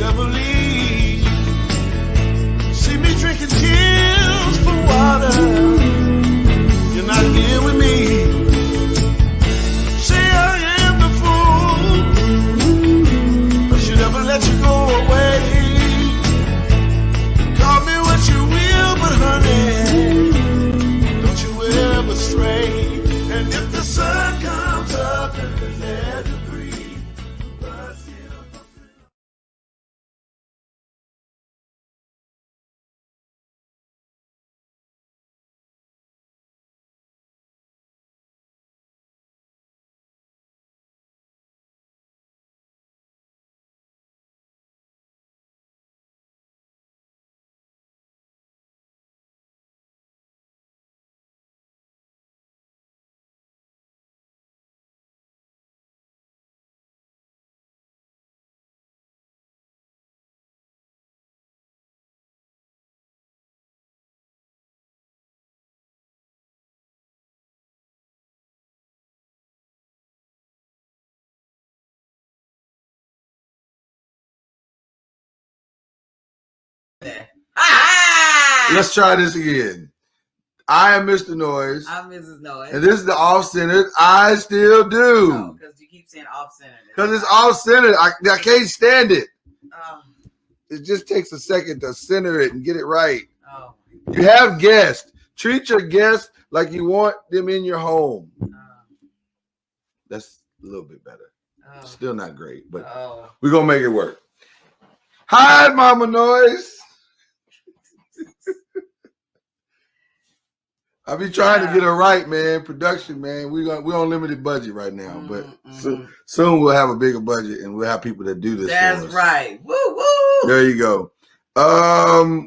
ever leave. See me drinking tears for water. You're not here with me. Say I am the fool. I should ever let you go away. Call me what you will, but honey, don't you ever stray. And if the sun comes up and the let it breathe, but still. Let's try this again. I am Mr. Noise. I'm Mrs. Noise. And this is the off-centered I Still Do. Oh, because you keep saying off-centered. Because it's off-centered. I can't stand it. Oh. It just takes a second to center it and get it right. Oh. You have guests. Treat your guests like you want them in your home. That's a little bit better. Oh. Still not great, but we're going to make it work. Hi, Mama Noise. I be trying to get it right, man. Production, man. We're on limited budget right now, but soon we'll have a bigger budget and we'll have people that do this. That's right. Woo woo. There you go.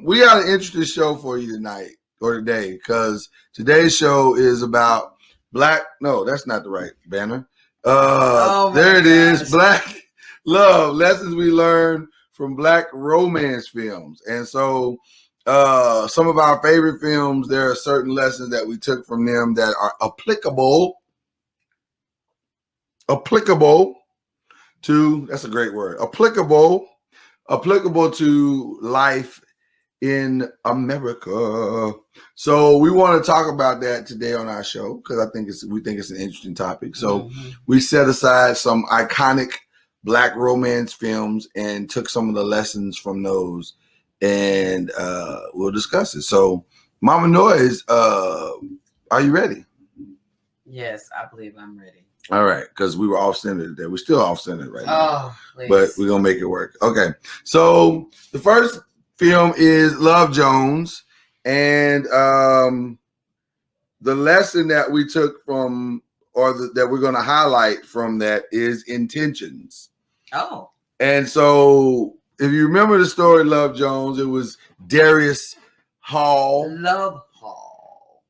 We got an interesting show for you tonight or today because today's show is about Black. No, that's not the right banner. There it is. Black love lessons we learned from Black romance films, and so. Some of our favorite films, there are certain lessons that we took from them that are applicable to, that's a great word, applicable to life in America. So we want to talk about that today on our show because we think it's an interesting topic. So we set aside some iconic Black romance films and took some of the lessons from those. And we'll discuss it. So, Mama Noise, are you ready? Yes, I believe I'm ready. All right, because we were off-centered there. We're still off-centered right now. Please. But we're going to make it work. Okay, so the first film is Love Jones. And the lesson that we took from, that we're going to highlight from that is intentions. Oh. And so... if you remember the story, Love Jones, it was Darius Hall. Love Hall.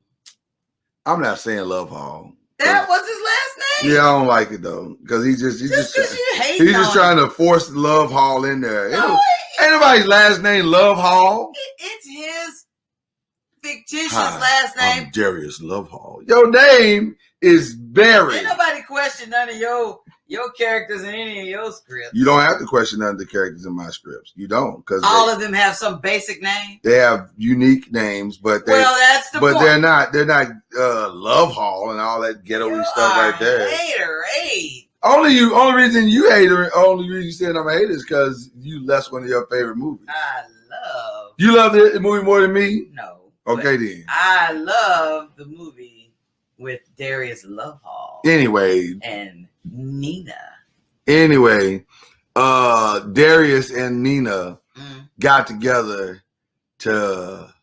I'm not saying Love Hall. That was his last name? Yeah, I don't like it though. Because he's just trying to force Love Hall in there. No, ain't nobody's last name Love Hall. It's his fictitious last name. I'm Darius Love Hall. Your name is Barry. Ain't nobody question none of your characters in any of your scripts. You don't have to question none of the characters in my scripts. You don't, because all of them have some basic name. They have unique names, but that's the point. They're not Love Hall and all that ghetto-y stuff right there. Only reason you hate her, only reason you said I'm a hater is because that's one of your favorite movies. You love the movie more than me? No. Okay then. I love the movie with Darius Love Hall. Anyway. And Nina. Anyway, Darius and Nina got together to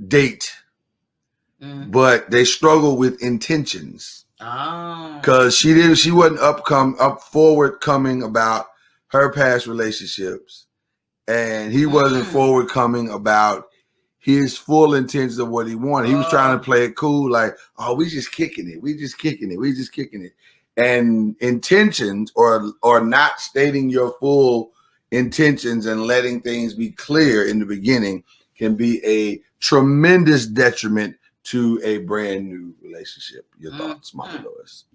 date, but they struggled with intentions. Because she wasn't forward coming about her past relationships, and he wasn't forward coming about his full intentions of what he wanted. He was trying to play it cool, like, oh, we just kicking it. And intentions or not stating your full intentions and letting things be clear in the beginning can be a tremendous detriment to a brand new relationship. Your thoughts, Mama Lois?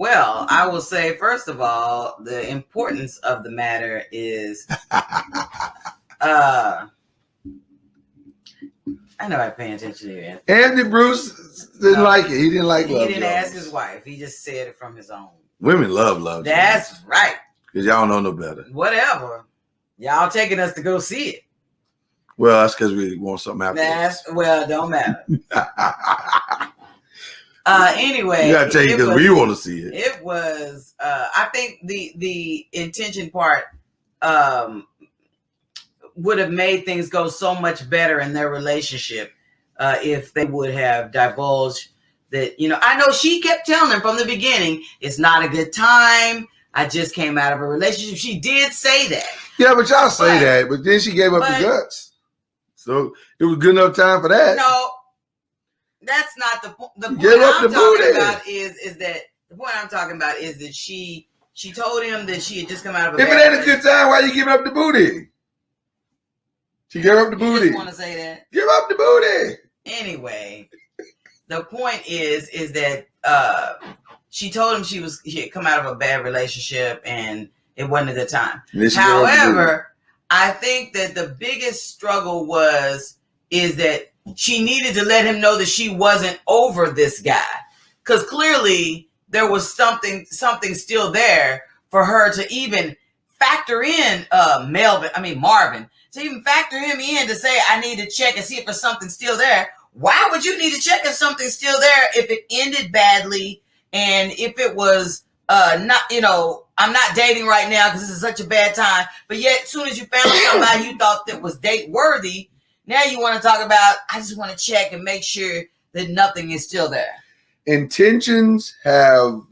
Well, I will say, first of all, the importance of the matter is, I know I pay attention to you. Anthony Bruce didn't like it. He didn't like He Love didn't Jones. ask his wife. He just said it from his own. Women love Love Jones. That's right. Because y'all know no better. Whatever. Y'all taking us to go see it. Well, that's because we want something after. Don't matter. Anyway, You gotta take it because we want to see it. It was. I think the intention part would have made things go so much better in their relationship if they would have divulged that. I know she kept telling him from the beginning, it's not a good time. I just came out of a relationship. She did say that. Yeah, but y'all say that. But then she gave up the guts. So it was good enough time for that. No, that's not the point. The point Give up I'm the talking booty. about is that the point I'm talking about is that she told him that she had just come out of a If it ain't a good time, why you give up the booty? She gave up the You booty. just want to say that? Give up the booty. Anyway, the point is that she told him she had come out of a bad relationship and it wasn't a good time. However, I think that the biggest struggle is that she needed to let him know that she wasn't over this guy, because clearly there was something still there for her to even factor in Marvin, to even factor him in to say, I need to check and see if there's something still there. Why would you need to check if something's still there if it ended badly and if it was not, I'm not dating right now because this is such a bad time, but yet as soon as you found somebody you thought that was date worthy, now you want to talk about, I just want to check and make sure that nothing is still there. Intentions have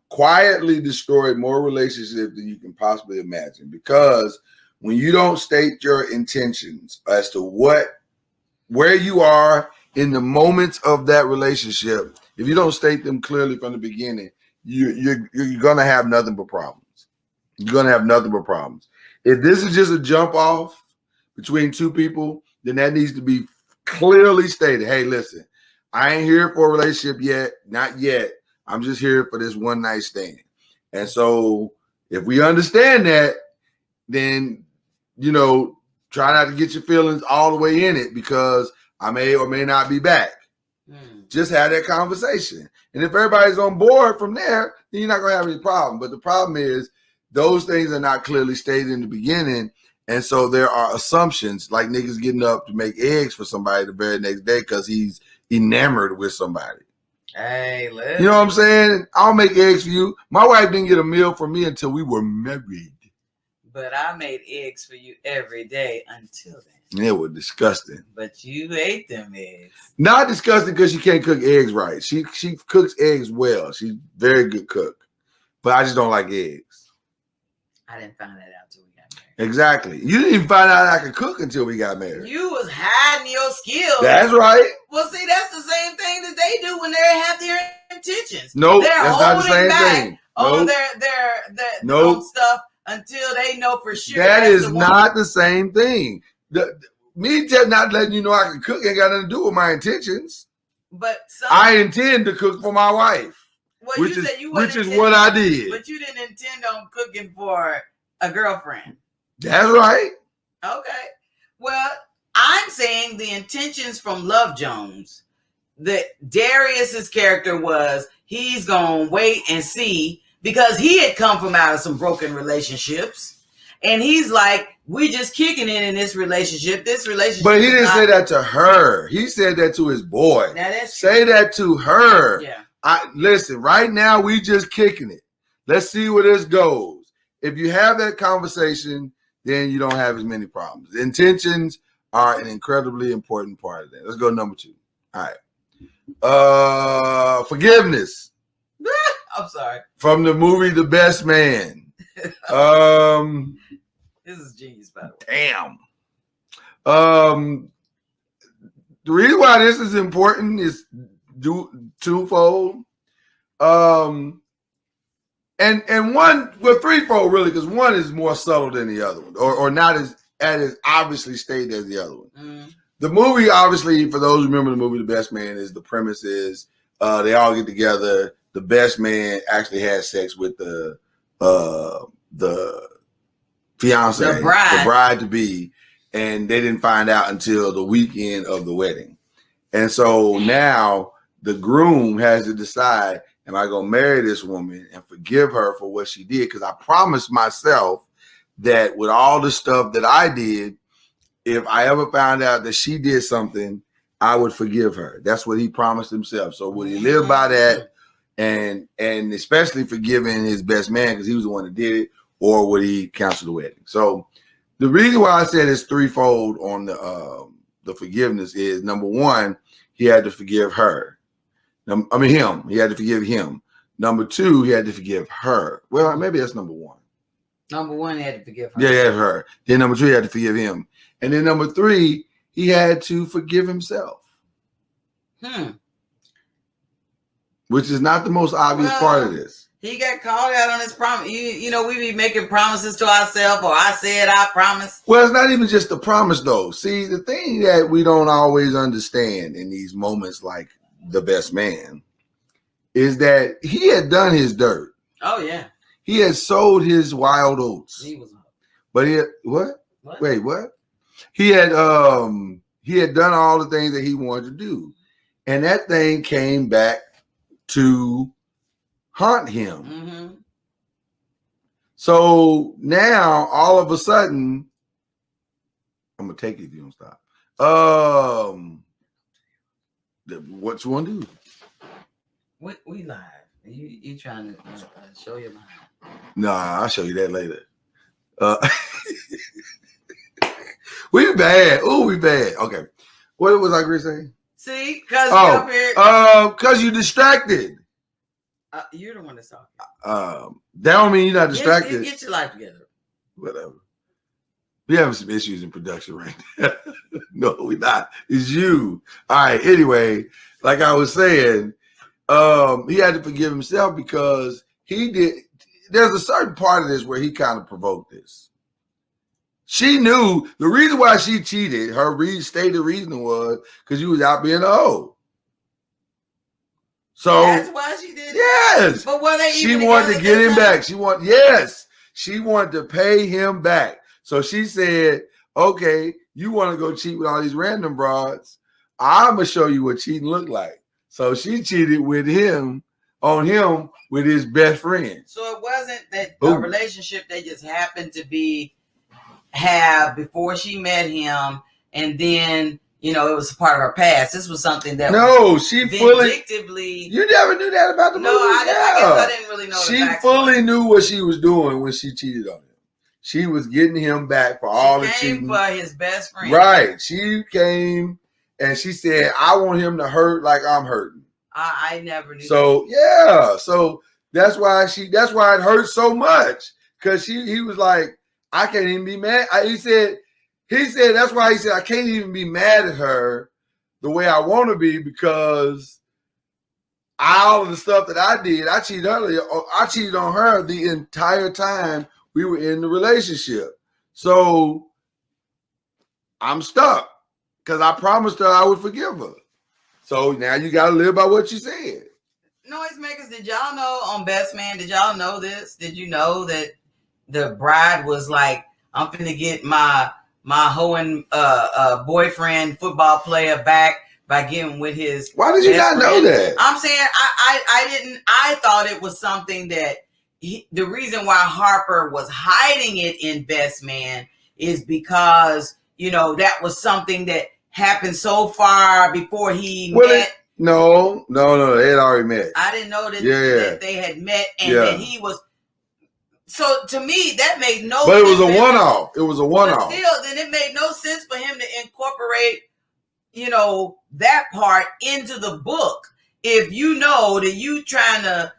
quietly destroyed more relationships than you can possibly imagine, because when you don't state your intentions as to where you are in the moments of that relationship, if you don't state them clearly from the beginning, you're going to have nothing but problems. You're going to have nothing but problems. If this is just a jump off between two people, then that needs to be clearly stated. Hey, listen, I ain't here for a relationship yet. Not yet. I'm just here for this one night stand. And so if we understand that, then, try not to get your feelings all the way in it, because I may or may not be back. Just have that conversation. And if everybody's on board from there, then you're not going to have any problem. But the problem is those things are not clearly stated in the beginning. And so there are assumptions, like niggas getting up to make eggs for somebody the very next day because he's enamored with somebody. Hey, listen. You know what I'm saying? I'll make eggs for you. My wife didn't get a meal from me until we were married. But I made eggs for you every day until then. It was disgusting. But you ate them eggs. Not disgusting because she can't cook eggs right. She cooks eggs well. She's a very good cook. But I just don't like eggs. I didn't find that out till we got married. Exactly. You didn't even find out I could cook until we got married. You was hiding your skills. That's right. Well, see, that's the same thing that they do when they have their intentions. Nope, they're that's not the same thing. On Nope. their Nope. own stuff until they know for sure. That that's is the not one. the same thing. Me just not letting you know I can cook ain't got nothing to do with my intentions. But I intend to cook for my wife, well, which you is said you which wasn't is what I did. intending- But you didn't intend on cooking for a girlfriend. That's right. Okay. Well, I'm saying the intentions from Love Jones, that Darius's character was, he's gonna wait and see, because he had come from out of some broken relationships, and he's like, we just kicking it in this relationship. But he didn't say that to her. He said that to his boy. Now that's Say that to her. Yeah. Listen, right now we just kicking it. Let's see where this goes. If you have that conversation, then you don't have as many problems. Intentions are an incredibly important part of that. Let's go to number 2. All right. Forgiveness. I'm sorry. From the movie The Best Man. This is genius, by the way. Damn. The reason why this is important is twofold. And one, well, threefold really, because one is more subtle than the other one, or not as obviously stated as the other one. The movie, obviously, for those who remember the movie The Best Man, is the premise is they all get together, the best man actually had sex with the fiance, The bride to be, and they didn't find out until the weekend of the wedding. And so now the groom has to decide, am I going to marry this woman and forgive her for what she did? Because I promised myself that with all the stuff that I did, if I ever found out that she did something, I would forgive her. That's what he promised himself. So would he live by that, and especially forgiving his best man because he was the one that did it, or would he cancel the wedding? So the reason why I said it's threefold on the forgiveness is, number one, he had to forgive her. Him. He had to forgive him. Number two, he had to forgive her. Well, maybe that's number one. Number one, he had to forgive her. Yeah, her. Then number two, he had to forgive him. And then number three, he had to forgive himself. Which is not the most obvious part of this. He got called out on his promise. You know, we be making promises to ourselves, or I said I promise. Well, it's not even just the promise, though. See, the thing that we don't always understand in these moments like the best man is that he had done his dirt. Oh, yeah. He had sowed his wild oats. He was. But he had, what? Wait, what? He had done all the things that he wanted to do. And that thing came back to haunt him. Mm-hmm. So now all of a sudden, I'm gonna take it if you don't stop. What you want to do? We live. You trying to show your mind? Nah, I'll show you that later. We bad. Oh, we bad. Okay. What was I going to say? See, because you distracted. You're the one that's talking. That don't mean you're not distracted. Get your life together. Whatever. We having some issues in production right now. No, we're not. It's you. All right. Anyway, like I was saying, he had to forgive himself because he did. There's a certain part of this where he kind of provoked this. She knew the reason why she cheated. Her stated reason was because you was out being a hoe. So that's why she did it. Yes, but were they she wanted to get him back. She wanted to pay him back. So she said, "Okay, you want to go cheat with all these random broads? I'm gonna show you what cheating looked like." So she cheated with him with his best friend. So it wasn't that a relationship they just happened to have before she met him, and then it was part of her past. This was something that she vindictively. You never knew that about the movie. I guess I didn't really know. She fully knew what she was doing when she cheated on him. She was getting him back for all the cheating. For his best friend, right? She came and she said, "I want him to hurt like I'm hurting." I never knew. So yeah, so that's why it hurt so much because he was like, I can't even be mad. He said that's why he said I can't even be mad at her the way I want to be because all of the stuff that I did, I cheated on her the entire time we were in the relationship. So I'm stuck because I promised her I would forgive her. So now you got to live by what you said. Noisemakers, did y'all know on Best Man? Did y'all know this? Did you know that the bride was like, I'm finna get my hoeing boyfriend, football player back by getting with his. Why did you not know that? I'm saying I didn't. I thought it was something that the reason why Harper was hiding it in Best Man is because that was something that happened so far before he met. No, they had already met. I didn't know that they had met and that he was. So to me, that made no sense. But it was a one-off. It was a one-off. But still, then it made no sense for him to incorporate, that part into the book. If you know that you trying to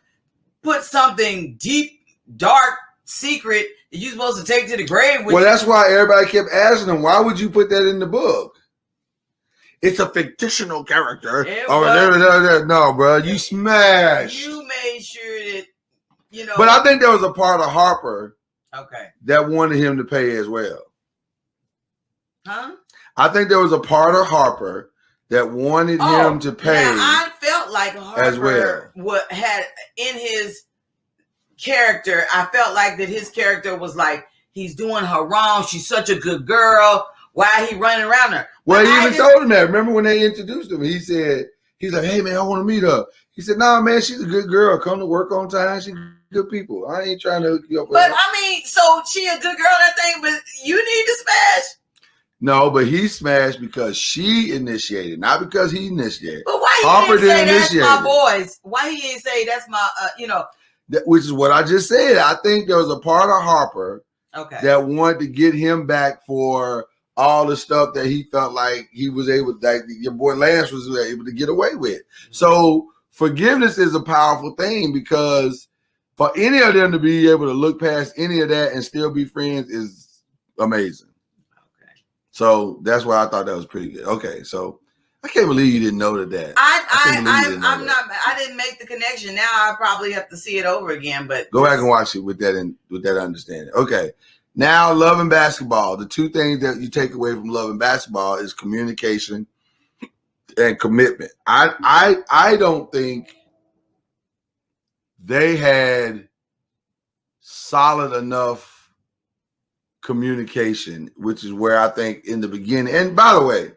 put something deep, dark, secret that you're supposed to take to the grave with that's why everybody kept asking him, why would you put that in the book? It's a fictional character. No, bro, you smashed. You made sure that, But I think there was a part of Harper that wanted him to pay as well. Huh? I think there was a part of Harper that wanted him to pay. Yeah, I felt like Harper as well. had in his character, I felt like that his character was like, he's doing her wrong. She's such a good girl. Why he running around her? Well, he even told him that. Remember when they introduced him? He said, he's like, hey, man, I want to meet her. He said, nah, man, she's a good girl. Come to work on time. She's good people. I ain't trying to hook you up with her. But, I mean, so she a good girl, that thing, but you need to smash. No, but he smashed because she initiated, not because he initiated. But why he Harper didn't say that's initiate my it. boys? Why he didn't say that's my, Which is what I just said. I think there was a part of Harper okay, that wanted to get him back for all the stuff that he felt like he was able, like your boy Lance was able to get away with. So forgiveness is a powerful thing, because for any of them to be able to look past any of that and still be friends is amazing. Okay. So that's why I thought that was pretty good. Okay, so I can't believe you didn't know that. I didn't make the connection. Now I probably have to see it over again. But go back and watch it with that understanding. Okay. Now, Love and Basketball. The two things that you take away from Love and Basketball is communication and commitment. I don't think they had solid enough communication, which is where I think in the beginning, and by the way,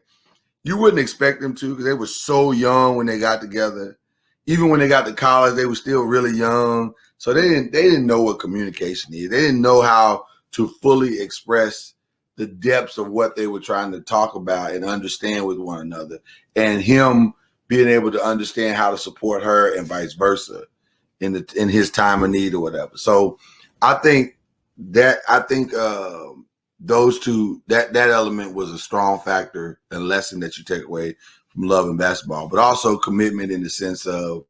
you wouldn't expect them to, because they were so young when they got together. Even when they got to college, they were still really young. So they didn't know what communication is. They didn't know how to fully express the depths of what they were trying to talk about and understand with one another, and him being able to understand how to support her and vice versa in his time of need or whatever. So I think those two, that element was a strong factor and lesson that you take away from Love and Basketball, but also commitment in the sense of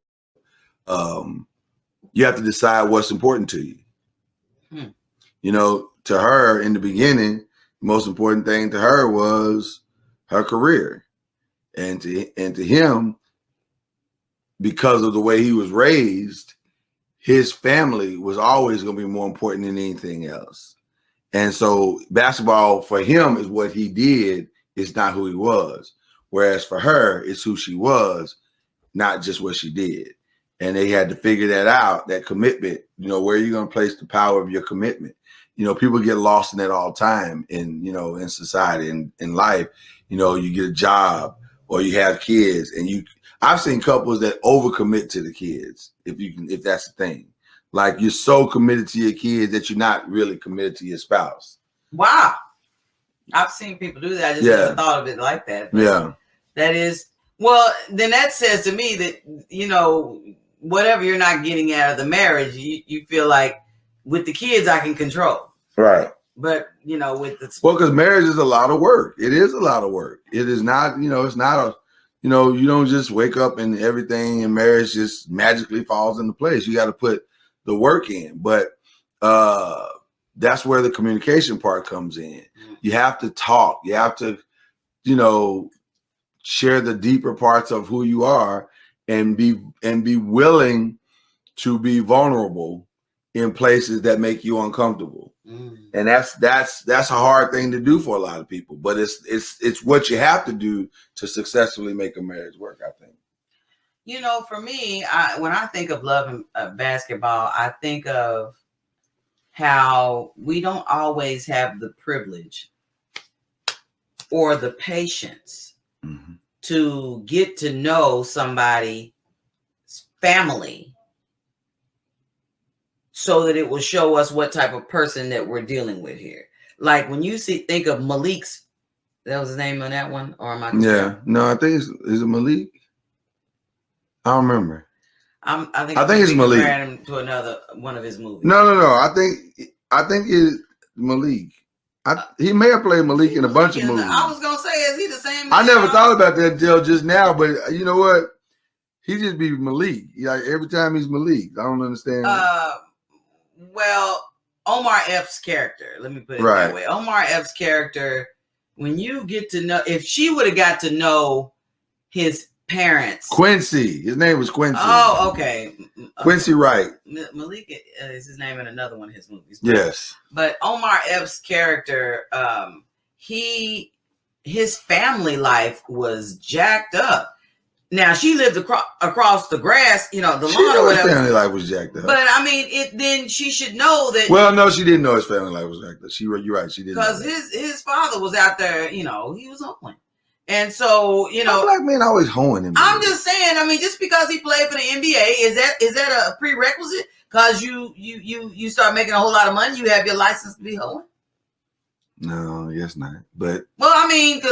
you have to decide what's important to you. You know, to her in the beginning, the most important thing to her was her career. And to him, because of the way he was raised, his family was always going to be more important than anything else. And so basketball for him is what he did, it's not who he was. Whereas for her, it's who she was, not just what she did. And they had to figure that out, that commitment, you know, where are you going to place the power of your commitment? You know, people get lost in that all the time in society and in life. You know, you get a job or you have kids, and I've seen couples that overcommit to the kids, if that's the thing. Like, you're so committed to your kids that you're not really committed to your spouse. Wow. I've seen people do that. I just never thought of it like that. Yeah. That is, well, then that says to me that, you know, whatever you're not getting out of the marriage, you feel like with the kids I can control. Right. But, you know, with the... Well, because marriage is a lot of work. It is a lot of work. It is not, you know, it's not a, you know, you don't just wake up and everything in marriage just magically falls into place. You got to put the work in. But that's where the communication part comes in. You have to talk. You have to, you know, share the deeper parts of who you are and be willing to be vulnerable in places that make you uncomfortable. And that's a hard thing to do for a lot of people, but it's what you have to do to successfully make a marriage work, I think. You know, for me, when I think of Love and Basketball, I think of how we don't always have the privilege or the patience to get to know somebody's family so that it will show us what type of person that we're dealing with here. Like when you think of Malik's, that was his name on that one, or am I? Yeah, no, I think is it Malik? I don't remember. I think it's Malik. Comparing him to another one of his movies. No. I think it's Malik. He may have played Malik in a bunch of movies. I was gonna say, is he the same? I never thought about that deal just now, but you know what? He just be Malik. Like every time he's Malik. I don't understand. Well, Omar Epps' character, let me put it that way. Omar Epps' character, when you get to know, if she would have got to know his parents. Quincy. His name was Quincy. Oh, okay. Quincy Wright. Malik is his name in another one of his movies. Yes. But Omar Epps' character, his family life was jacked up. Now she lived across the grass, the lawn She or knew his whatever. family life was jacked up. But I mean, then she should know that. Well, no, she didn't know his family life was jacked up. You're right, she didn't. Because his father was out there, he was hoeing, and so black men always hoeing him. I'm just saying. I mean, just because he played for the NBA, is that a prerequisite? Because you start making a whole lot of money, you have your license to be hoeing. No, I guess not. But I mean,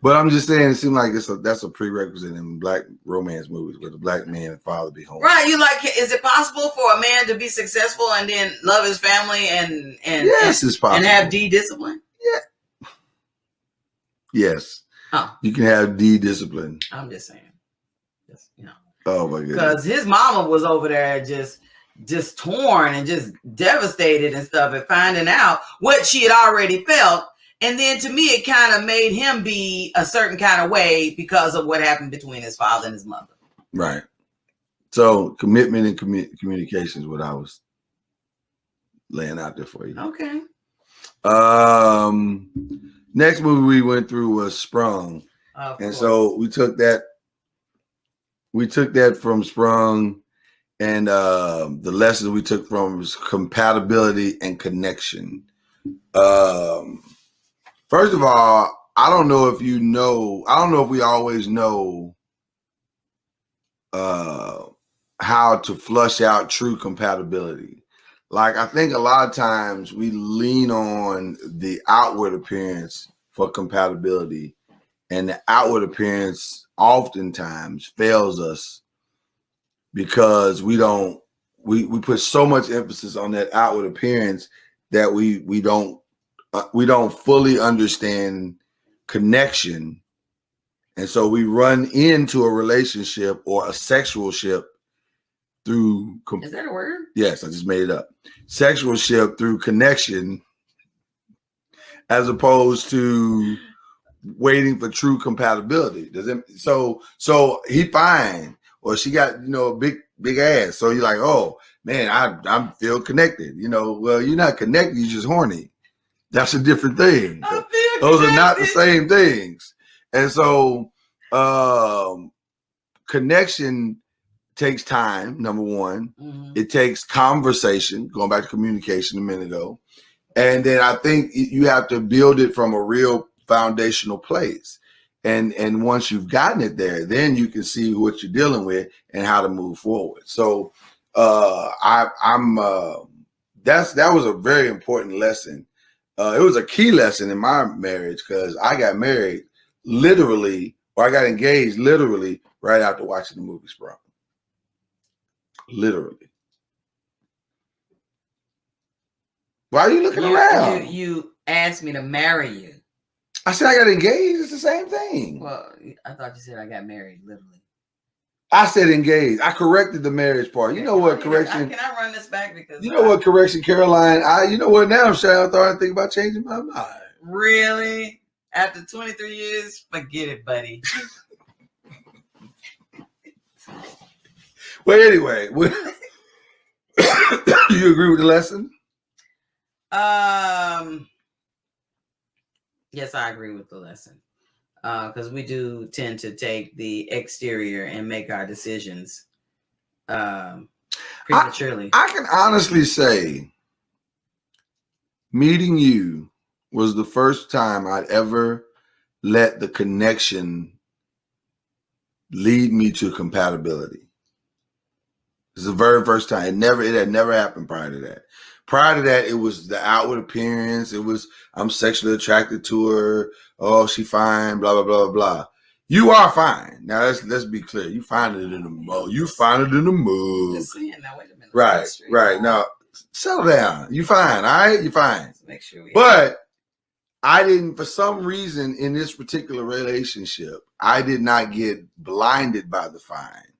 but I'm just saying, it seems like that's a prerequisite in black romance movies where the black man and father be home. Right? Is it possible for a man to be successful and then love his family and yes, it's possible, and have D discipline? Yeah. Yes. Oh, you can have D discipline. I'm just saying. Oh my goodness. Because his mama was over there just torn and just devastated and stuff, and finding out what she had already felt. And then to me, it kind of made him be a certain kind of way because of what happened between his father and his mother. Right. So commitment and communication is what I was laying out there for you. Okay. Next movie we went through was Sprung. And so we took that from Sprung. And the lessons we took from was compatibility and connection. First of all, I don't know if we always know how to flush out true compatibility. Like, I think a lot of times we lean on the outward appearance for compatibility, and the outward appearance oftentimes fails us because we put so much emphasis on that outward appearance that we don't fully understand connection, and so we run into a relationship or a sexual ship through. Is that a word? Yes, I just made it up. Sexual ship through connection, as opposed to waiting for true compatibility. So he fine. Or she got, a big ass. So you're like, oh man, I feel connected. Well, you're not connected, you're just horny. That's a different thing. Those are not the same things. And so connection takes time, number one. Mm-hmm. It takes conversation, going back to communication a minute ago. And then I think you have to build it from a real foundational place. And once you've gotten it there, then you can see what you're dealing with and how to move forward. So that was a very important lesson. It was a key lesson in my marriage because I got married literally, or I got engaged literally right after watching the movie Sprung. Literally. Why are you looking around? You asked me to marry you. I said I got engaged. It's the same thing. Well, I thought you said I got married, literally. I said engaged. I corrected the marriage part. You know what, correction? Can I run this back? Because you know what, correction, Caroline? You know what, now I'm starting to think about changing my mind. Really? After 23 years? Forget it, buddy. Well, anyway. Do you agree with the lesson? Yes, I agree with the lesson. Because we do tend to take the exterior and make our decisions prematurely. I can honestly say meeting you was the first time I'd ever let the connection lead me to compatibility. It's the very first time. It had never happened prior to that. Prior to that, it was the outward appearance. It was, I'm sexually attracted to her. Oh, she fine, blah, blah, blah, blah. You are fine. Now, let's be clear. You find it in the mug. You find it in the mug. Just saying, now, wait a minute. Right. Now, settle down. You fine, all right? You fine. Let's make sure but I didn't, for some reason, in this particular relationship, I did not get blinded by the fine.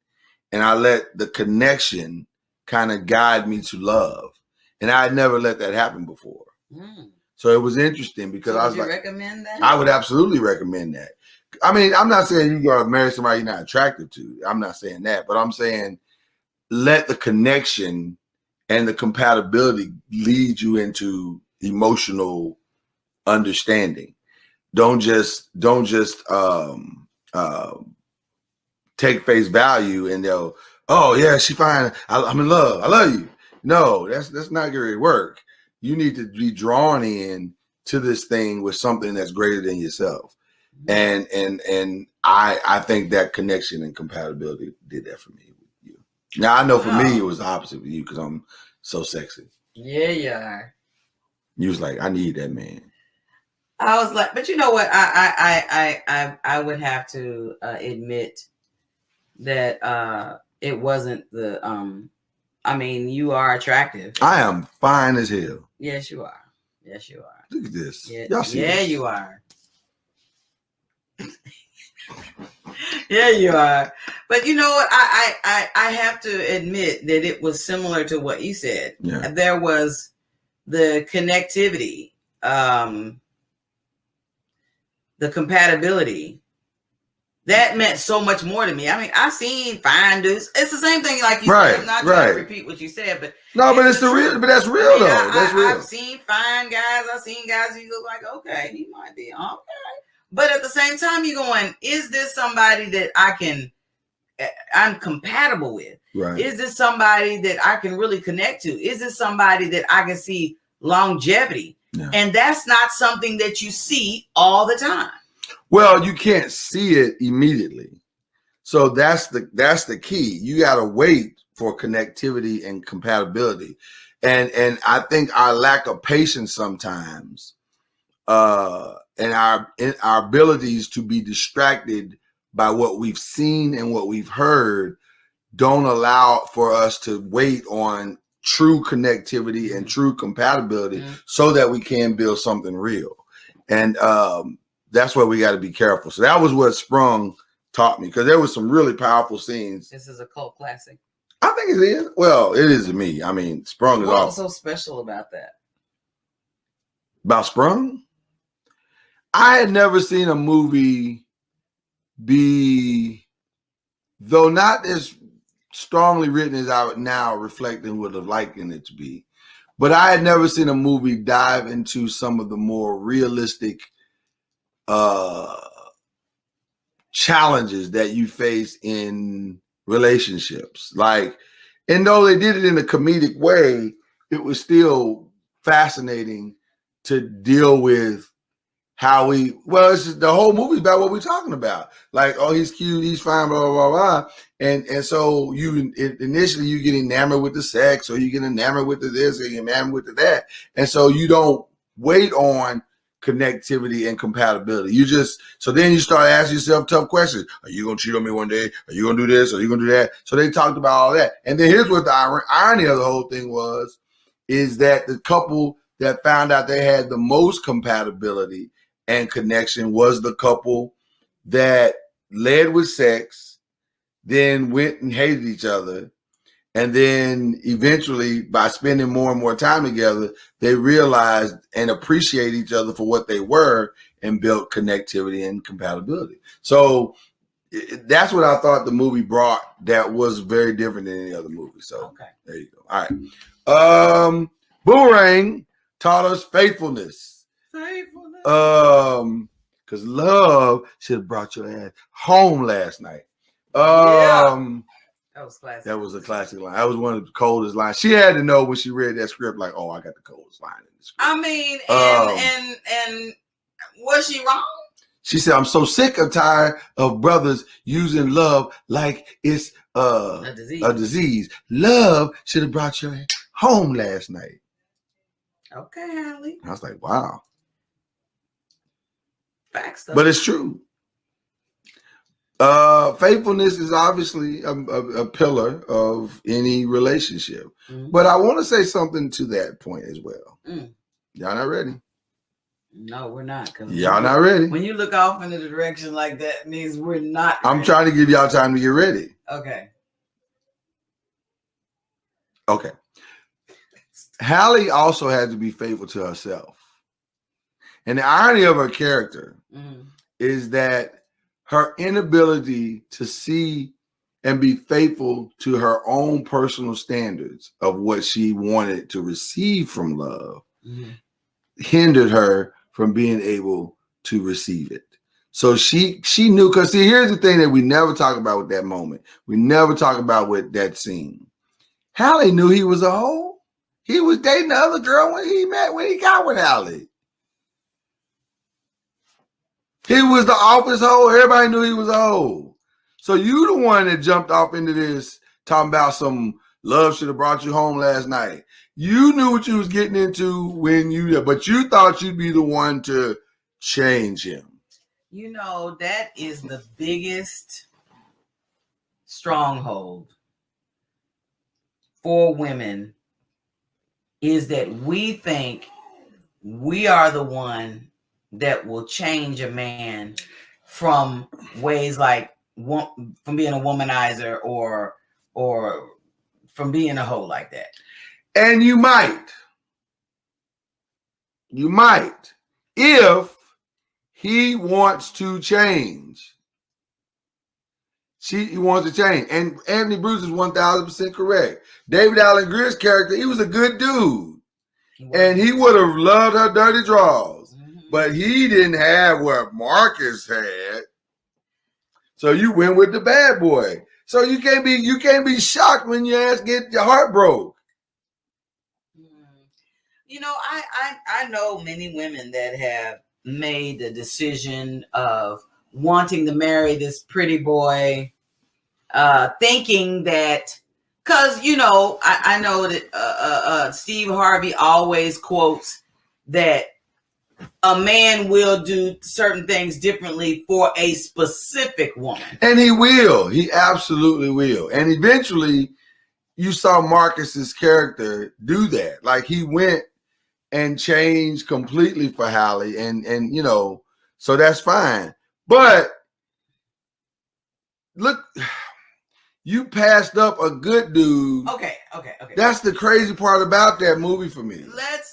And I let the connection kind of guide me to love. And I had never let that happen before. So it was interesting because I was like, recommend that? I would absolutely recommend that. I mean, I'm not saying you gotta marry somebody you're not attracted to. I'm not saying that, but I'm saying let the connection and the compatibility lead you into emotional understanding. Don't just take face value and they'll, oh yeah, she fine. I'm in love. I love you. No, that's not going to work. You need to be drawn in to this thing with something that's greater than yourself. And I think that connection and compatibility did that for me with you. Now I know for me it was the opposite with you because I'm so sexy. Yeah, you are. You was like, I need that man. I was like, but you know what? I would have to admit that it wasn't the I mean, you are attractive. I am fine as hell. Yes, you are. Yes, you are. Look at this. Yeah, Y'all see yeah, this? you are. Yeah, you are. But you know what? I have to admit that it was similar to what you said. Yeah. There was the connectivity, the compatibility. That meant so much more to me. I mean, I've seen fine dudes. It's the same thing like you said. I'm not trying to repeat what you said, but no, but it's the real. But that's real though. That's real. I've seen fine guys. I've seen guys who look like, okay, he might be okay. But at the same time, you're going, is this somebody that I'm compatible with? Right. Is this somebody that I can really connect to? Is this somebody that I can see longevity? Yeah. And that's not something that you see all the time. Well, you can't see it immediately. So that's the key. You got to wait for connectivity and compatibility. And I think our lack of patience sometimes, and our abilities to be distracted by what we've seen and what we've heard don't allow for us to wait on true connectivity and true compatibility so that we can build something real. And that's where we got to be careful. So that was what Sprung taught me, because there was some really powerful scenes. This is a cult classic. I think it is. Well, it is to me. I mean, Sprung is awesome. What's so special about that? About Sprung? I had never seen a movie be, though not as strongly written as I would now reflect and would have liked it to be, but I had never seen a movie dive into some of the more realistic challenges that you face in relationships. Like, and though they did it in a comedic way, it was still fascinating to deal with how it's just, the whole movie about what we're talking about. Like, oh, he's cute, he's fine, blah, blah, blah, blah. And so initially you get enamored with the sex, or you get enamored with the this, or you get enamored with the that. And so you don't wait on connectivity and compatibility. So then you start asking yourself tough questions. Are you going to cheat on me one day? Are you going to do this? Are you going to do that? So they talked about all that. And then here's what the irony of the whole thing is that the couple that found out they had the most compatibility and connection was the couple that led with sex, then went and hated each other. And then eventually, by spending more and more time together, they realized and appreciate each other for what they were and built connectivity and compatibility. So that's what I thought the movie brought that was very different than any other movie. So okay. There you go. All right. Boomerang taught us faithfulness. Because love should have brought your ass home last night. That was classic. That was a classic line. That was one of the coldest lines. She had to know when she read that script, like, oh, I got the coldest line in the script. I mean, and was she wrong? She said, I'm so sick and tired of brothers using love like it's a disease. Love should have brought your ass home last night. Okay, Hallie. I was like, wow. Facts, though. But it's true. Faithfulness is obviously a pillar of any relationship. Mm-hmm. But I want to say something to that point as well. Y'all not ready? No, we're not. Y'all not ready. When you look off in a direction like that, it means we're not ready. I'm trying to give y'all time to get ready. Okay. Hallie also had to be faithful to herself. And the irony of her character is that her inability to see and be faithful to her own personal standards of what she wanted to receive from love hindered her from being able to receive it. So she knew, because see, here's the thing that we never talk about with that moment. We never talk about with that scene. Halle knew he was a hoe. He was dating the other girl when he got with Halle. He was the office hoe. Everybody knew he was a hoe. So you the one that jumped off into this talking about some love should have brought you home last night. You knew what you was getting into but you thought you'd be the one to change him. You know, that is the biggest stronghold for women, is that we think we are the one that will change a man from ways like from being a womanizer or from being a hoe like that. And you might, if he wants to change. He wants to change. And Anthony Bruce is 1000% correct. David Alan Grier's character, he was a good dude. And he would have loved her dirty draws. Mm-hmm. But he didn't have what Marcus had. So you went with the bad boy. So you can't be shocked when your ass get your heart broke. You know, I know many women that have made the decision of wanting to marry this pretty boy, thinking that, because, you know, I know that Steve Harvey always quotes that a man will do certain things differently for a specific woman. And he will. He absolutely will. And eventually you saw Marcus's character do that. Like, he went and changed completely for Halle, and you know, so that's fine. But look, you passed up a good dude. Okay. That's the crazy part about that movie for me.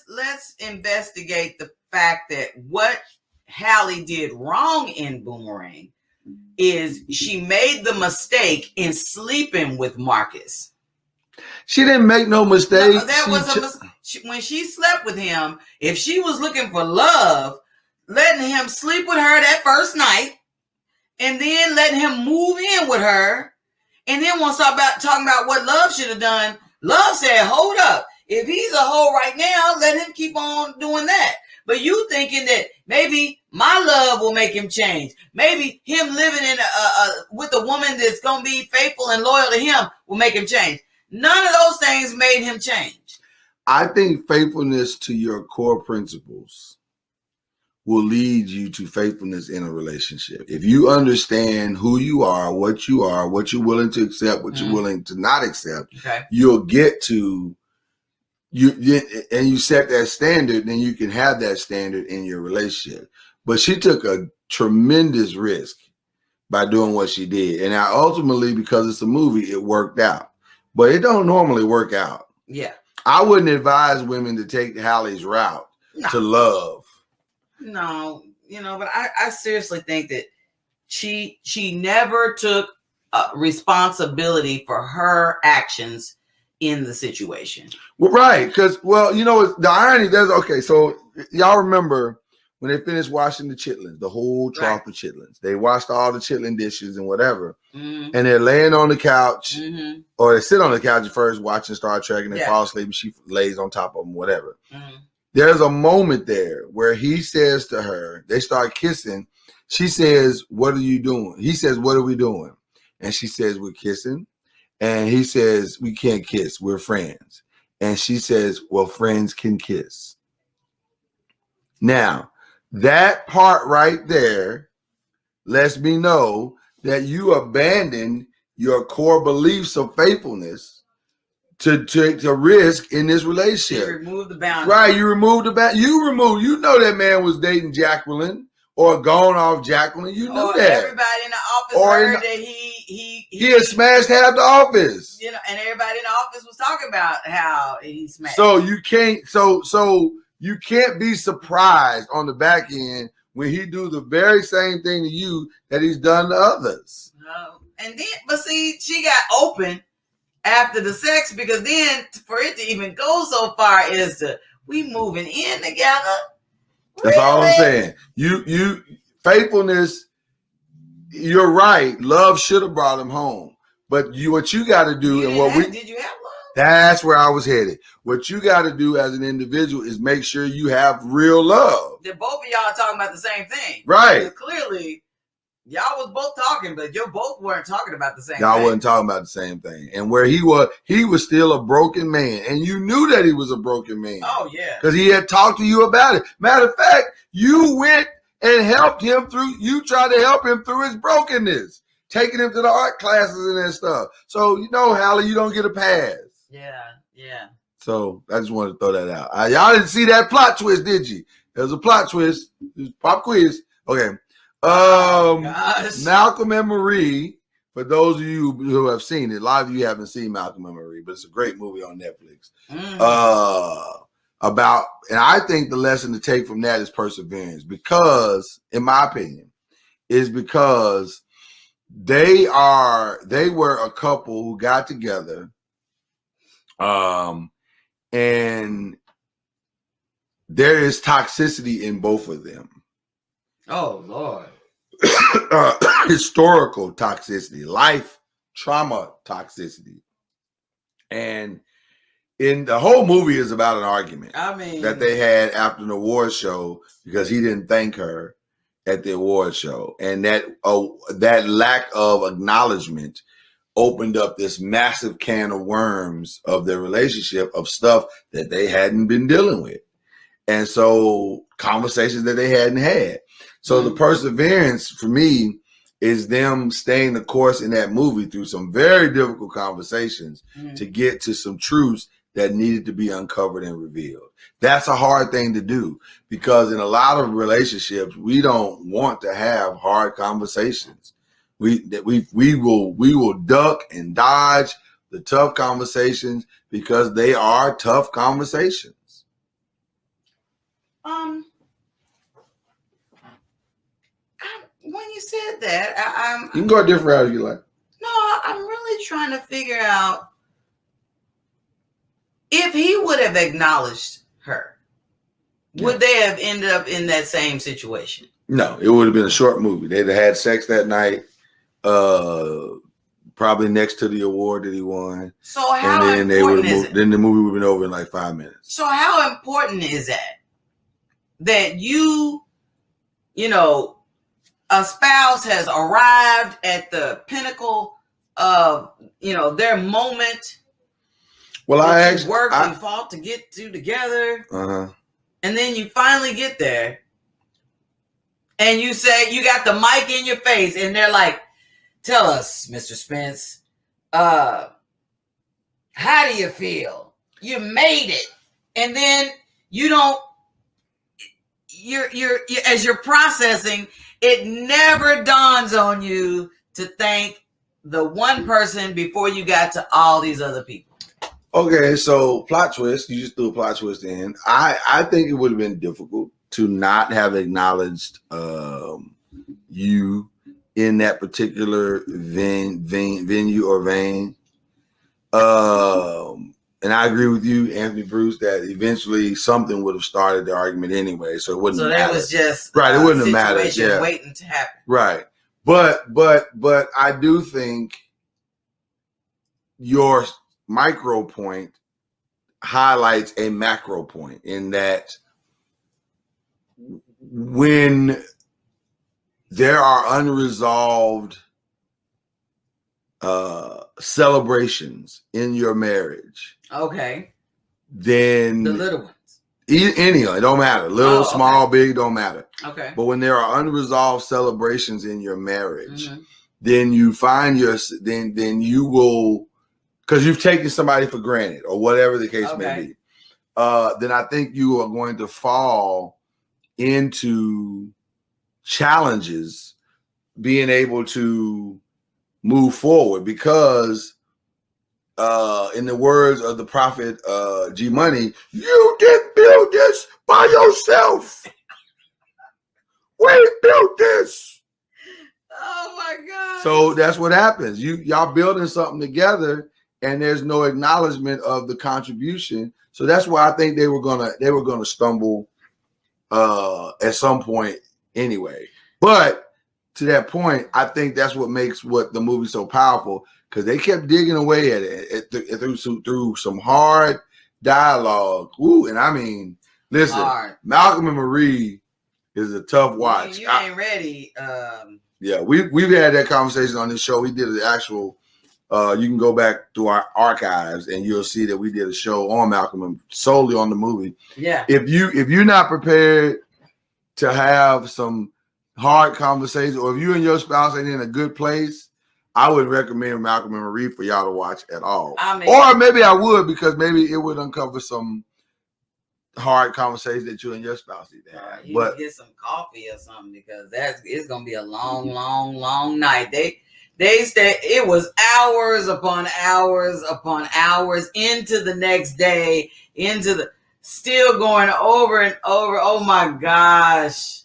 Let's investigate the fact that what Halle did wrong in Boomerang is she made the mistake in sleeping with Marcus. She didn't make no mistake. No, when she slept with him, if she was looking for love, letting him sleep with her that first night, and then letting him move in with her, and then want to start talking about what Love should have done. Love said, hold up. If he's a hoe right now, let him keep on doing that. But you thinking that maybe my love will make him change. Maybe him living in with a woman that's going to be faithful and loyal to him will make him change. None of those things made him change. I think faithfulness to your core principles will lead you to faithfulness in a relationship. If you understand who you are, what you're willing to accept, what you're willing to not accept, you'll get to you set that standard, then you can have that standard in your relationship. But she took a tremendous risk by doing what she did. And now ultimately, because it's a movie, it worked out. But it don't normally work out. Yeah. I wouldn't advise women to take Halle's route to love. No, you know, but I seriously think that she never took responsibility for her actions in the situation. Well, right, because, well, you know, the irony does. Okay, so y'all remember when they finished washing the chitlins, the whole trough of chitlins. They washed all the chitlin dishes and whatever, and they're laying on the couch, or they sit on the couch at first watching Star Trek, and they fall asleep, and she lays on top of them, whatever. There's a moment there where he says to her, they start kissing. She says, "What are you doing?" He says, "What are we doing?" And she says, "We're kissing." And he says, "We can't kiss. We're friends." And she says, "Well, friends can kiss." Now, that part right there lets me know that you abandoned your core beliefs of faithfulness to risk in this relationship. You remove the boundary. Right, you removed the boundary. You know that man was dating Jacqueline or gone off Jacqueline. You knew that. Everybody in the office heard that he had smashed half the office. You know, and everybody in the office was talking about how he smashed. So you can't you can't be surprised on the back end when he do the very same thing to you that he's done to others. No. And then, but see, she got open after the sex, because then for it to even go so far is we moving in together. That's all I'm saying. You faithfulness you're right. Love should have brought him home. But what you got to do, did you have love? That's where I was headed. What you got to do as an individual is make sure you have real love. That both of y'all are talking about the same thing. Right. Because clearly, y'all was both talking, but you both weren't talking about the same thing. Y'all wasn't talking about the same thing. And where he was still a broken man. And you knew that he was a broken man. Oh, yeah. Because he had talked to you about it. Matter of fact, you went and helped him you tried to help him through his brokenness. Taking him to the art classes and that stuff. So, Halle, you don't get a pass. Yeah. So, I just wanted to throw that out. Y'all didn't see that plot twist, did you? There was a plot twist. It was pop quiz. Okay. Malcolm and Marie, for those of you who have seen it, a lot of you haven't seen Malcolm and Marie, but it's a great movie on Netflix. And I think the lesson to take from that is perseverance, because, in my opinion, is because they were a couple who got together, and there is toxicity in both of them. Oh, Lord. Historical toxicity, life trauma toxicity. And in the whole movie is about an argument that they had after an award show because he didn't thank her at the award show. And that lack of acknowledgement opened up this massive can of worms of their relationship, of stuff that they hadn't been dealing with. And so conversations that they hadn't had. So the perseverance for me is them staying the course in that movie through some very difficult conversations to get to some truths that needed to be uncovered and revealed. That's a hard thing to do, because in a lot of relationships, we don't want to have hard conversations. We will duck and dodge the tough conversations because they are tough conversations. When you said that, you can go a different route if you like. No, I'm really trying to figure out if he would have acknowledged her, would they have ended up in that same situation? No, it would have been a short movie. They'd have had sex that night, probably next to the award that he won. So how important is it? Then the movie would have been over in like 5 minutes. So how important is that a spouse has arrived at the pinnacle of, their moment. Well, and fought to get together. And then you finally get there and you say, you got the mic in your face and they're like, tell us, Mr. Spence, how do you feel? You made it. And then as you're processing, it never dawns on you to thank the one person before you got to all these other people. Okay, so plot twist. You just threw a plot twist in. I think it would have been difficult to not have acknowledged you in that particular venue or vein. And I agree with you, Anthony Bruce, that eventually something would have started the argument anyway. So it wouldn't matter. So that was just right. It wouldn't have mattered. Yeah. Waiting to happen. Right. But I do think your micro point highlights a macro point in that when there are unresolved celebrations in your marriage, okay, then the little ones, any, it don't matter, little, small, big, don't matter. Okay, but when there are unresolved celebrations in your marriage, then you find then you will, because you've taken somebody for granted or whatever the case may be, then I think you are going to fall into challenges being able to move forward, because in the words of the prophet G Money, you didn't build this by yourself. We built this. Oh my God. So that's what happens. Y'all building something together and there's no acknowledgement of the contribution. So that's why I think they were gonna stumble at some point anyway. But to that point, I think that's what makes the movie so powerful, because they kept digging away at it through some hard dialogue. Ooh, and I mean, listen, Malcolm and Marie is a tough watch. You ain't ready. Yeah, we've had that conversation on this show. We did an actual. You can go back to our archives and you'll see that we did a show on Malcolm and solely on the movie. Yeah. If you're not prepared to have some hard conversations, or if you and your spouse ain't in a good place, I would recommend Malcolm and Marie for y'all to watch at all. Or maybe I would, because maybe it would uncover some hard conversations that you and your spouse need to have. You can get some coffee or something, because it's gonna be a long, long, long night. They stay. It was hours upon hours upon hours into the next day, still going over and over. Oh my gosh.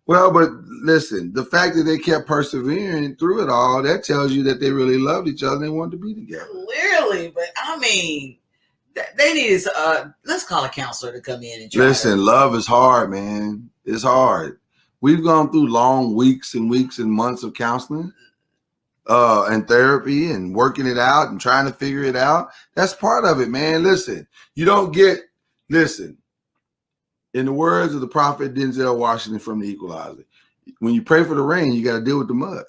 Well, but listen, the fact that they kept persevering through it all, that tells you that they really loved each other and they wanted to be together. Clearly, but I mean, they needed let's call a counselor to come in and try. Listen, love is hard, man. It's hard. We've gone through long weeks and months of counseling and therapy and working it out and trying to figure it out. That's part of it, man. Listen, in the words of the prophet Denzel Washington from The Equalizer, when you pray for the rain, you got to deal with the mud.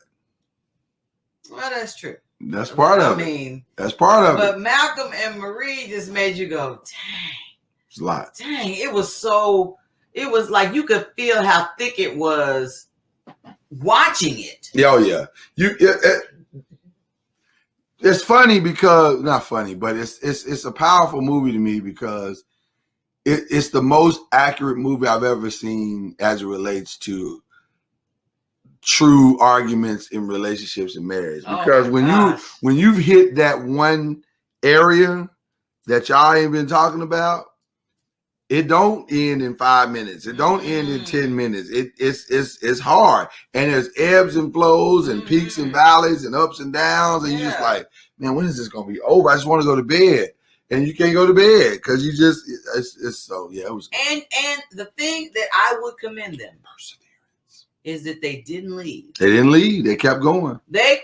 Well, that's true. That's part of it. That's part of it. But Malcolm and Marie just made you go, dang. It's a lot. Dang, it was like you could feel how thick it was watching it. Oh, yeah. It's funny because, not funny, but it's a powerful movie to me, because it's the most accurate movie I've ever seen as it relates to true arguments in relationships and marriage. Because when you've hit that one area that y'all ain't been talking about, it don't end in 5 minutes. It don't end in 10 minutes. It's hard, and there's ebbs and flows and peaks and valleys and ups and downs, and you're just like, man, when is this gonna be over? I just want to go to bed. And you can't go to bed because it was. And the thing that I would commend them, perseverance, is that they didn't leave. They didn't leave. They kept going. They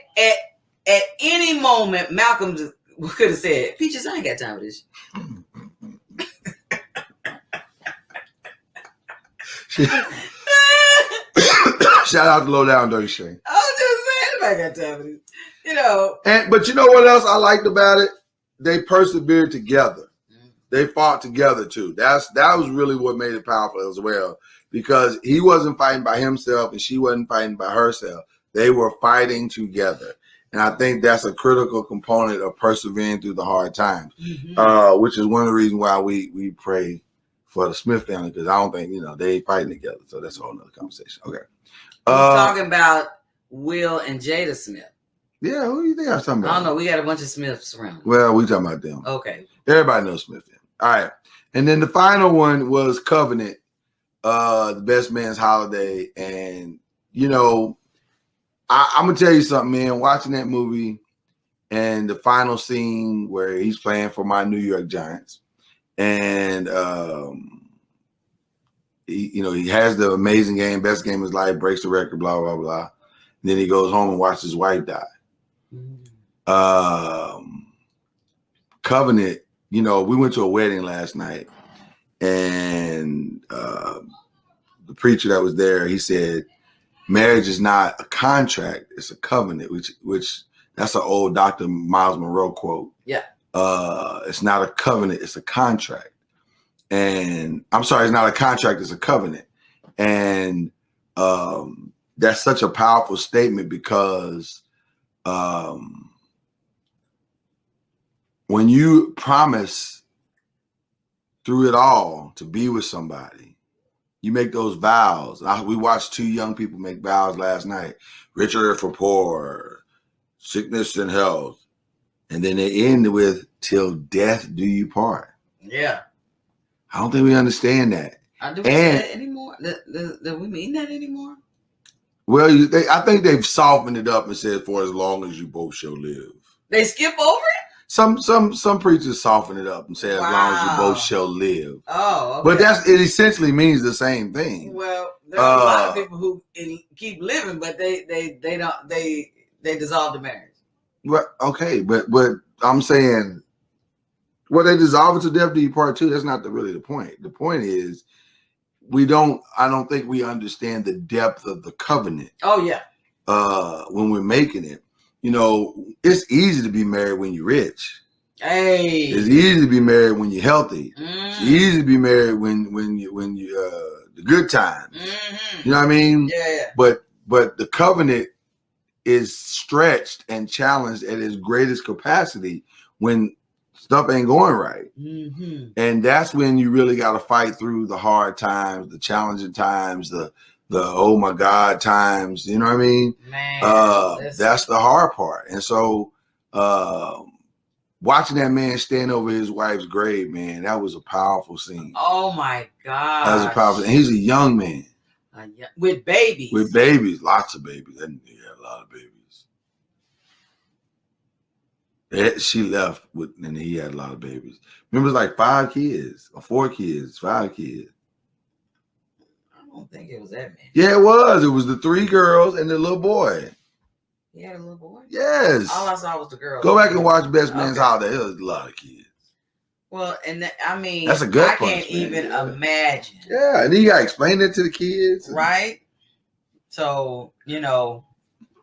at any moment, Malcolm could have said, "Peaches, I ain't got time for this." Shout out to Low Down Dirty Shane. I was just saying, I got time for this. But you know what else I liked about it? They persevered together. They fought together too. That was really what made it powerful as well, because he wasn't fighting by himself and she wasn't fighting by herself. They were fighting together. And I think that's a critical component of persevering through the hard times, which is one of the reasons why we pray for the Smith family, because I don't think, they ain't fighting together. So that's a whole nother conversation. Okay. Talking about Will and Jada Smith. Yeah, who do you think I was talking about? I don't know. We got a bunch of Smiths around. Well, we talking about them. Okay. Everybody knows Smith. All right. And then the final one was Covenant, The Best Man's Holiday. And, I'm going to tell you something, man. Watching that movie and the final scene where he's playing for my New York Giants. And, he has the amazing game, best game of his life, breaks the record, blah, blah, blah. And then he goes home and watches his wife die. Covenant, we went to a wedding last night, and the preacher that was there, he said, marriage is not a contract, it's a covenant, which that's an old Dr. Miles Monroe quote. Yeah. It's not a covenant, it's a contract. And I'm sorry, it's not a contract, it's a covenant. And that's such a powerful statement, because when you promise through it all to be with somebody, you make those vows. We watched two young people make vows last night, richer for poor, sickness and health. And then they end with, till death do you part. Yeah. I don't think we understand that. Do we say that anymore? Do we mean that anymore? Well, I think they've softened it up and said, for as long as you both shall live. They skip over it? Some preachers soften it up and say, as long as you both shall live. Oh, okay. But it essentially means the same thing. Well, There are a lot of people who keep living, but they dissolve the marriage. Well, okay, but I'm saying, well, they dissolve it to death do you part two. That's not really the point. The point is, I don't think we understand the depth of the covenant. Oh yeah. When we're making it, it's easy to be married when you're rich. Hey, it's easy to be married when you're healthy. It's easy to be married when you the good times. You know what I mean? Yeah. But the covenant is stretched and challenged at its greatest capacity when stuff ain't going right. And that's when you really got to fight through the hard times, the challenging times, the oh my God times. You know what I mean? Man, that's the hard part. And so watching that man stand over his wife's grave, man, that was a powerful scene. Oh my God. That was a powerful. And he's a young man. With babies. With babies, lots of babies. And he had a lot of babies. She left and he had a lot of babies. Remember, it was like 5 kids or 4 kids, 5 kids. I don't think it was that many. Yeah, it was. It was the 3 girls and the little boy. He had a little boy? Yes. All I saw was the girl. Go back and watch Best Man's Holiday. It was a lot of kids. Well, and that's a good I can't even imagine. Yeah, and then you got to explain it to the kids. Right? So,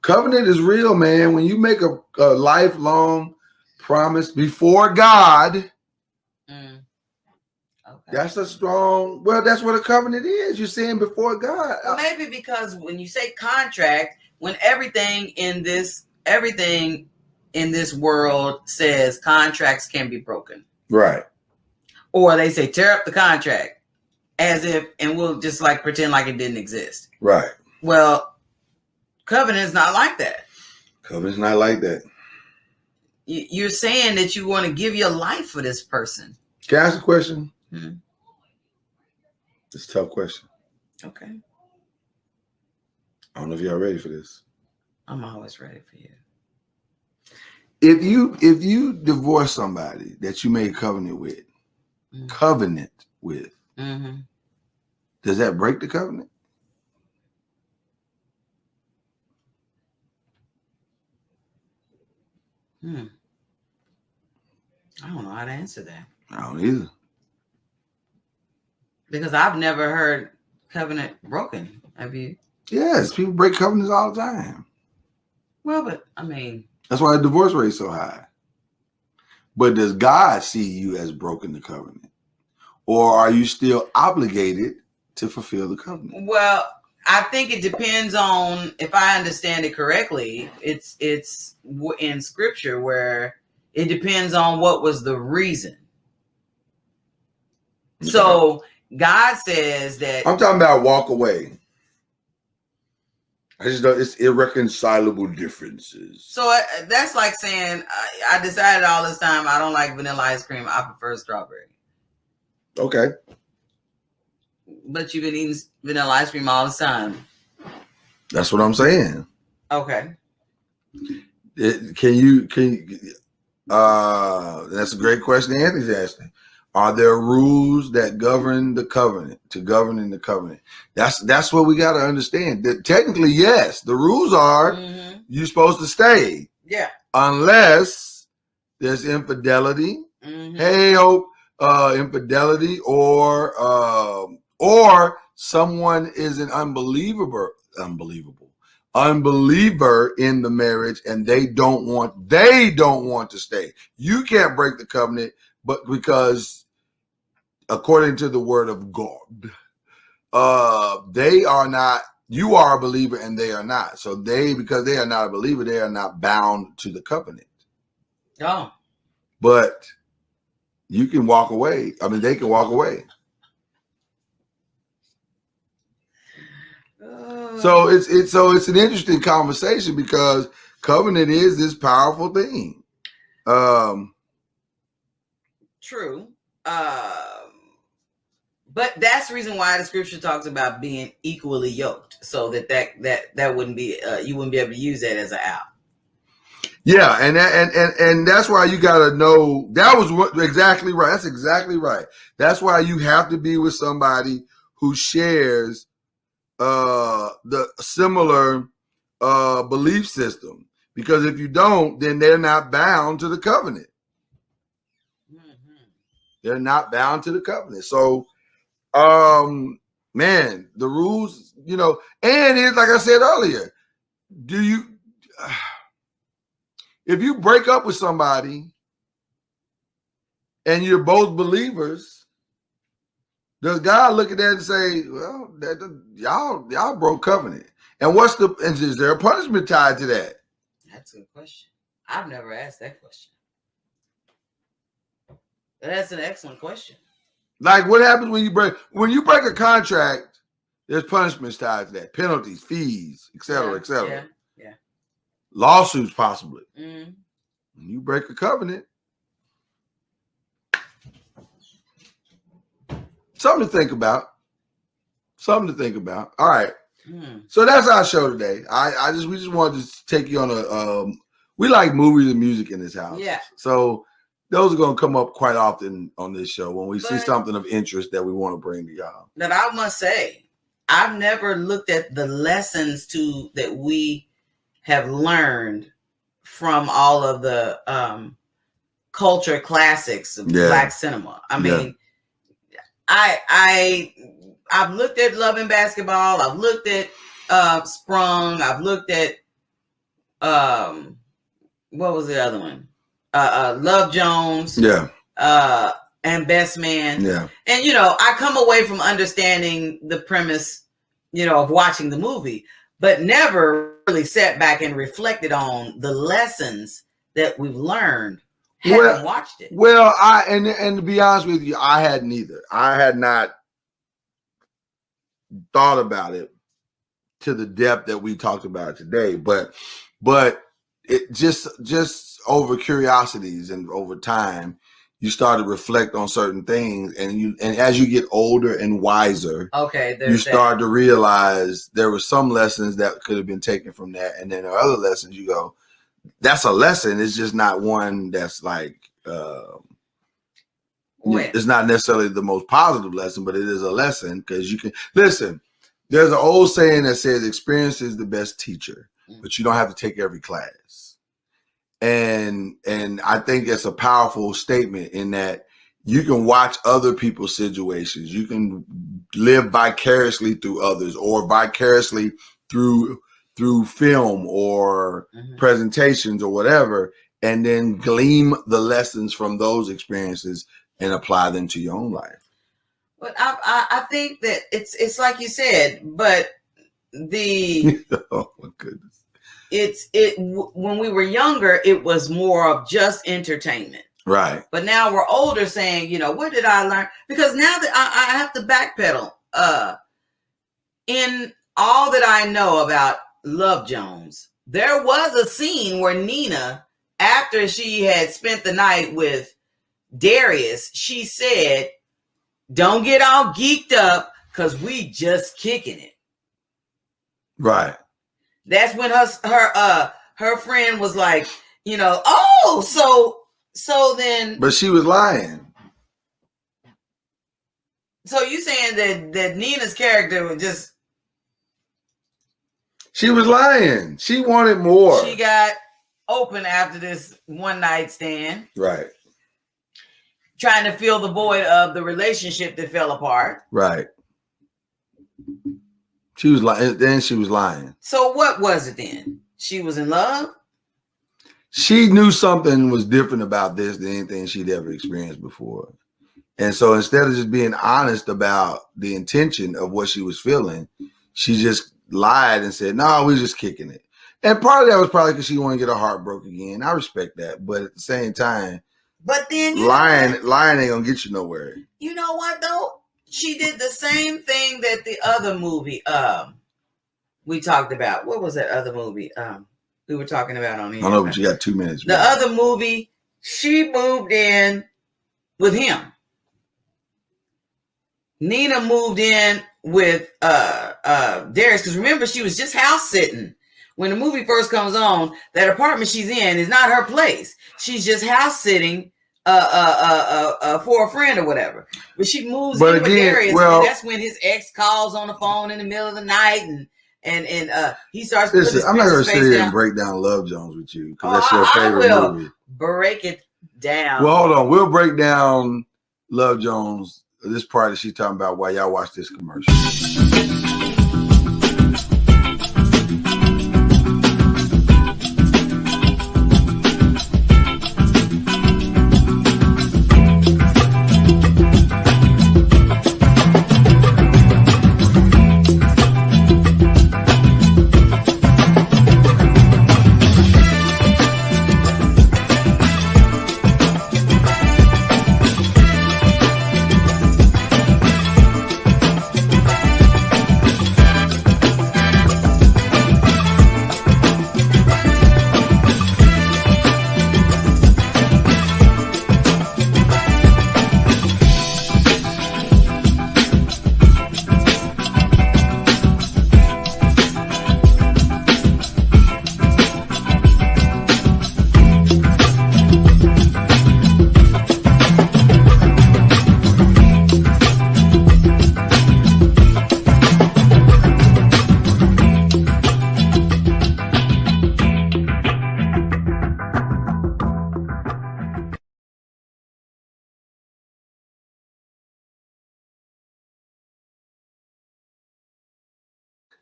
covenant is real, man. When you make a lifelong promise before God, that's a strong, that's what a covenant is. You're saying before God. Well, maybe because when you say contract, when everything in this world says contracts can be broken. Right. Or they say tear up the contract as if, and we'll just like pretend like it didn't exist. Right. Well, covenant is not like that. Covenant's not like that. You're saying that you want to give your life for this person. Can I ask a question? Mm-hmm. It's a tough question. Okay. I don't know if y'all ready for this. I'm always ready for you. If you divorce somebody that you made covenant with, does that break the covenant? I don't know how to answer that. I don't either. Because I've never heard covenant broken. Have you? Yes, people break covenants all the time. Well, but that's why the divorce rate is so high. But does God see you as broken the covenant? Or are you still obligated to fulfill the covenant? Well, I think it depends on, if I understand it correctly, it's in scripture where it depends on what was the reason. Okay. So God says that. I'm talking about walk away. I just know it's irreconcilable differences. So that's like saying, I decided all this time I don't like vanilla ice cream. I prefer strawberry. Okay. But you've been eating vanilla ice cream all this time. That's what I'm saying. Okay. That's a great question Anthony's asking. Are there rules that govern the covenant, to governing the covenant? That's what we got to understand. That technically, yes, the rules are you're supposed to stay. Yeah. Unless there's infidelity. Hey, infidelity, or someone is an unbeliever in the marriage, and they don't want to stay. You can't break the covenant, but because according to the word of God, they are not, you are a believer and they are not. So because they are not a believer, they are not bound to the covenant. Oh. But you can walk away. They can walk away. So it's an interesting conversation because covenant is this powerful thing. True. But that's the reason why the scripture talks about being equally yoked, so that wouldn't be you wouldn't be able to use that as an out. Yeah, and that's why you got to know that was exactly right. That's exactly right. That's why you have to be with somebody who shares the similar belief system. Because if you don't, then they're not bound to the covenant. Mm-hmm. They're not bound to the covenant. So, man, the rules, you know, and it's like I said earlier, if you break up with somebody and you're both believers, does God look at that and say, well, y'all broke covenant? And is there a punishment tied to that? That's a good question. I've never asked that question. That's an excellent question. Like, what happens when you break a contract? There's punishments tied to that, penalties, fees, et cetera, et cetera. Yeah. Lawsuits, possibly. Mm-hmm. When you break a covenant, something to think about. All right. So that's our show today. We just wanted to take you on we like movies and music in this house. Yeah. So those are going to come up quite often on this show when we see something of interest that we want to bring to y'all. But I must say, I've never looked at the lessons that we have learned from all of the culture classics of Black cinema. I mean, I've looked at Love and Basketball. I've looked at Sprung. I've looked at what was the other one? Love Jones. Yeah. And Best Man. Yeah. And I come away from understanding the premise, of watching the movie, but never really sat back and reflected on the lessons that we've learned having watched it. Well, and to be honest with you, I hadn't either. I had not thought about it to the depth that we talked about today, but it just over curiosities and over time, you start to reflect on certain things, and as you get older and wiser, you start to realize there were some lessons that could have been taken from that, and then there are other lessons you go, that's a lesson. It's just not one that's like it's not necessarily the most positive lesson, but it is a lesson because you can listen. There's an old saying that says experience is the best teacher, but you don't have to take every class. And I think it's a powerful statement in that you can watch other people's situations. You can live vicariously through others or vicariously through film or presentations or whatever, and then glean the lessons from those experiences and apply them to your own life. But I think that it's like you said, but oh my goodness. When we were younger, it was more of just entertainment. Right. But now we're older saying, what did I learn? Because now that I have to backpedal. In all that I know about Love Jones, there was a scene where Nina, after she had spent the night with Darius, she said, don't get all geeked up because we just kicking it. Right. That's when her friend was like, oh, so then. But she was lying. So you saying that Nina's character was just. She was lying. She wanted more. She got open after this one night stand. Right. Trying to fill the void of the relationship that fell apart. Right. She was lying. Then she was lying. So what was it then? She was in love? She knew something was different about this than anything she'd ever experienced before. And so instead of just being honest about the intention of what she was feeling, she just lied and said, no, we're just kicking it. And part of that was probably because she wanted to get her heart broke again. I respect that. But at the same time, but then lying ain't gonna get you nowhere. You know what though? She did the same thing that the other movie we talked about. What was that other movie we were talking about on here? I know, but you got 2 minutes. The other movie, she moved in with him. Nina moved in with Darius, because remember, she was just house sitting. When the movie first comes on, that apartment she's in is not her place. She's just house sitting for a friend or whatever. But she moves But in with again, Darius, well- and that's when his ex calls on the phone in the middle of the night, and he starts. Listen, I'm not going to sit here down. and break down Love Jones with you because that's your favorite I will movie. break it down. Well, hold on. We'll break down Love Jones, this part that she's talking about while y'all watch this commercial.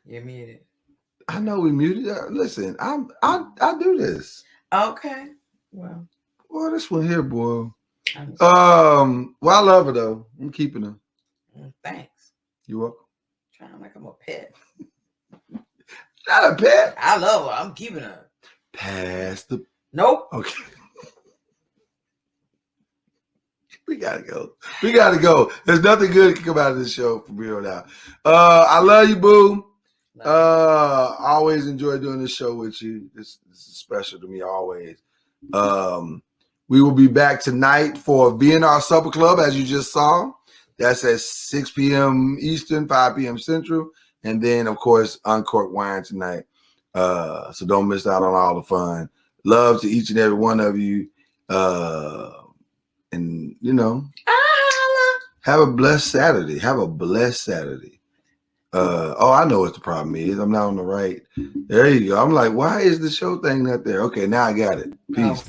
You're muted. I know we muted. Listen, I do this. Okay. Well, this one here, boy. I'm Well, I love her though. I'm keeping her. thanks. You welcome. Trying like I'm a pet. Not a pet. I love her. I'm keeping her. Pass the. Nope. Okay. We gotta go. We gotta go. There's nothing good can come out of this show from here on out. I love you, boo. I always enjoy doing this show with you. This is special to me always. We will be back tonight for BNR Supper Club, as you just saw. That's at 6 p.m. Eastern, 5 p.m. Central. And then, of course, Uncorked Wine tonight. So don't miss out on all the fun. Love to each and every one of you. And, you know, have a blessed Saturday. Have a blessed Saturday. I know what the problem is. I'm not on the right. There you go. I'm like, why is the show thing not there? Okay, now I got it. Peace.